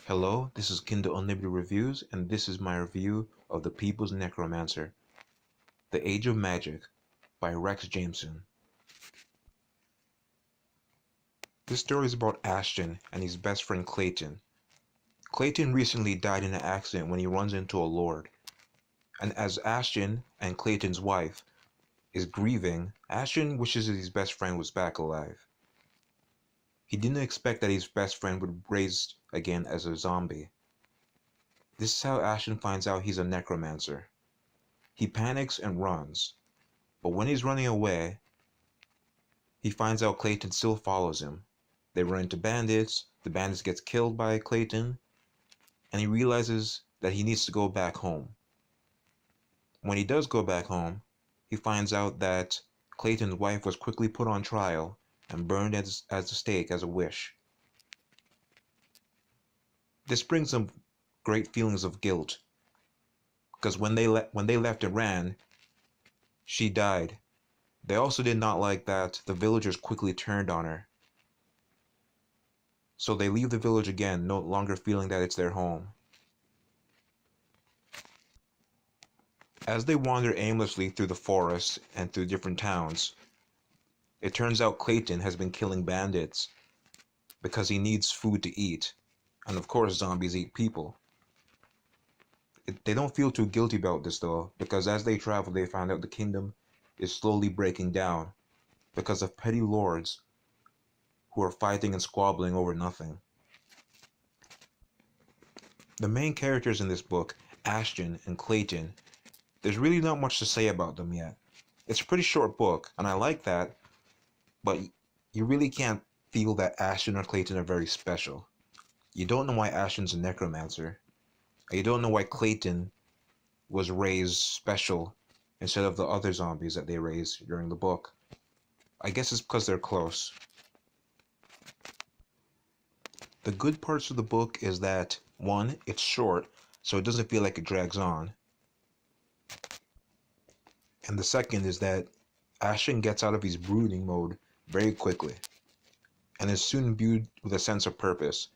Hello, this is Kindle Unlimited Reviews, and this is my review of The People's Necromancer, The Age of Magic by Rex Jameson. This story is about Ashton and his best friend Clayton. Clayton recently died in an accident when he runs into a lord, and as Ashton and Clayton's wife is grieving, Ashton wishes his best friend was back alive. He didn't expect that his best friend would raise again as a zombie. This is how Ashton finds out he's a necromancer. He panics and runs, but when he's running away, he finds out Clayton still follows him. They run into bandits, the bandits gets killed by Clayton, and he realizes that he needs to go back home. When he does go back home, he finds out that Clayton's wife was quickly put on trial and burned as a stake as a wish. This brings him great feelings of guilt, because when they left and ran, she died. They also did not like that the villagers quickly turned on her. So they leave the village again, no longer feeling that it's their home. As they wander aimlessly through the forest and through different towns, it turns out Clayton has been killing bandits because he needs food to eat. And of course, zombies eat people. They don't feel too guilty about this though, because as they travel, they find out the kingdom is slowly breaking down because of petty lords who are fighting and squabbling over nothing. The main characters in this book, Ashton and Clayton, there's really not much to say about them yet. It's a pretty short book, and I like that, but you really can't feel that Ashton or Clayton are very special. You don't know why Ashton's a necromancer. You don't know why Clayton was raised special instead of the other zombies that they raised during the book. I guess it's because they're close. The good parts of the book is that, one, it's short, so it doesn't feel like it drags on. And the second is that Ashton gets out of his brooding mode very quickly, and is soon imbued with a sense of purpose,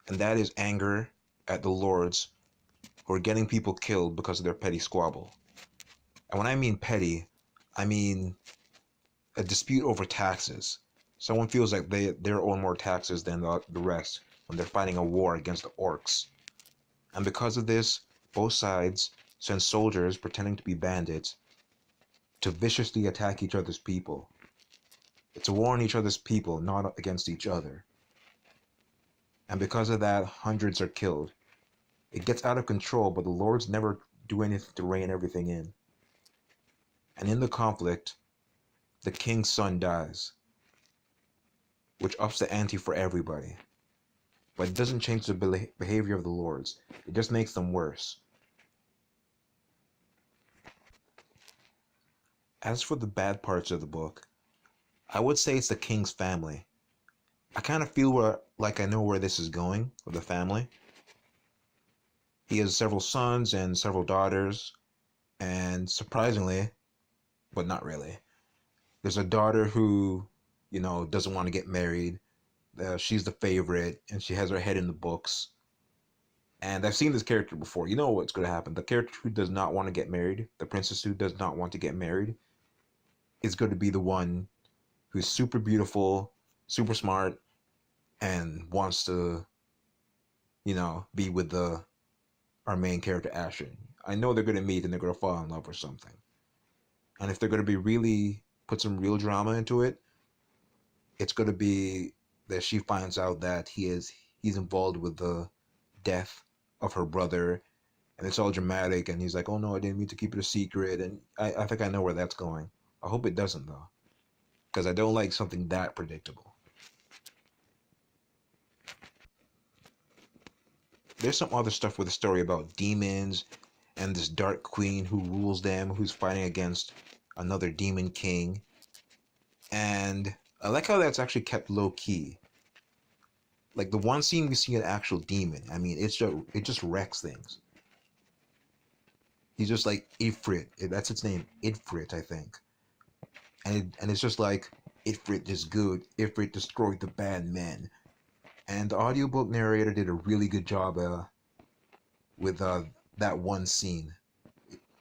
and that is anger at the lords who are getting people killed because of their petty squabble. And when I mean petty, I mean a dispute over taxes. Someone feels like they owe more taxes than the rest when they're fighting a war against the orcs. And because of this, both sides send soldiers pretending to be bandits to viciously attack each other's people. It's a war on each other's people, not against each other. And because of that, hundreds are killed. It gets out of control, but the lords never do anything to rein everything in. And in the conflict, the king's son dies, which ups the ante for everybody. But it doesn't change the behavior of the lords. It just makes them worse. As for the bad parts of the book, I would say it's the king's family. I kind of feel like I know where this is going with the family. He has several sons and several daughters, and surprisingly, but not really, there's a daughter who, doesn't want to get married. She's the favorite, and she has her head in the books. And I've seen this character before. You know what's going to happen. The character who does not want to get married, the princess who does not want to get married, is going to be the one who's super beautiful, super smart, and wants to, be with our main character, Ashton. I know they're going to meet and they're going to fall in love or something. And if they're going to be put some real drama into it, it's going to be that she finds out that he's involved with the death of her brother, and it's all dramatic, and he's like, oh no, I didn't mean to keep it a secret, and I think I know where that's going. I hope it doesn't though, because I don't like something that predictable. There's some other stuff with the story about demons and this dark queen who rules them, who's fighting against another demon king. And I like how that's actually kept low key. Like the one scene we see an actual demon, I mean, it just wrecks things. He's just like Ifrit, that's its name, Ifrit, I think. And it's just like, Ifrit is good, Ifrit destroyed the bad men. And the audiobook narrator did a really good job with that one scene.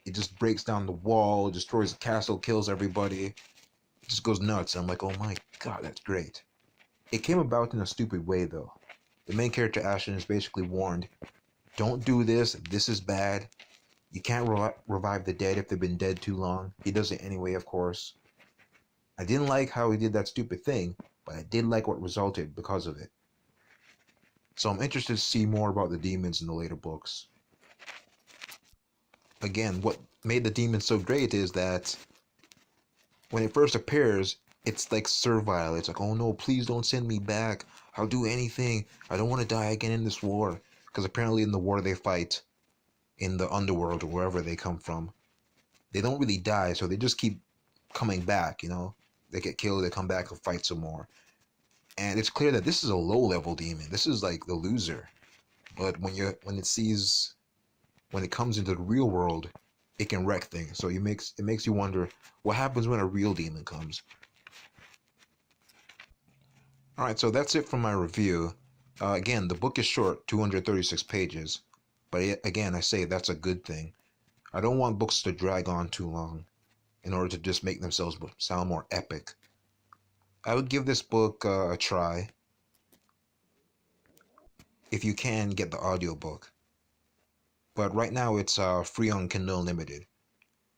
It just breaks down the wall, destroys the castle, kills everybody. It just goes nuts. I'm like, oh my god, that's great. It came about in a stupid way, though. The main character, Ashton, is basically warned, don't do this, this is bad. You can't revive the dead if they've been dead too long. He does it anyway, of course. I didn't like how he did that stupid thing, but I did like what resulted because of it. So I'm interested to see more about the demons in the later books. Again, what made the demon so great is that when it first appears, it's like servile. It's like, oh no, please don't send me back. I'll do anything. I don't want to die again in this war. Because apparently in the war they fight in the underworld or wherever they come from, they don't really die, so they just keep coming back, you know? They get killed, they come back and fight some more. And it's clear that this is a low-level demon. This is like the loser. But when it comes into the real world, it can wreck things. So it makes you wonder what happens when a real demon comes. Alright, so that's it for my review. Again, the book is short, 236 pages. But again, I say that's a good thing. I don't want books to drag on too long in order to just make themselves sound more epic. I would give this book a try. If you can, get the audiobook. But right now it's free on Kindle Unlimited.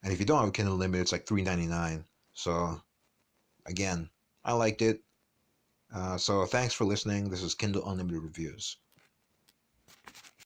And if you don't have Kindle Unlimited, it's like $3.99. So, again, I liked it. So thanks for listening. This is Kindle Unlimited Reviews.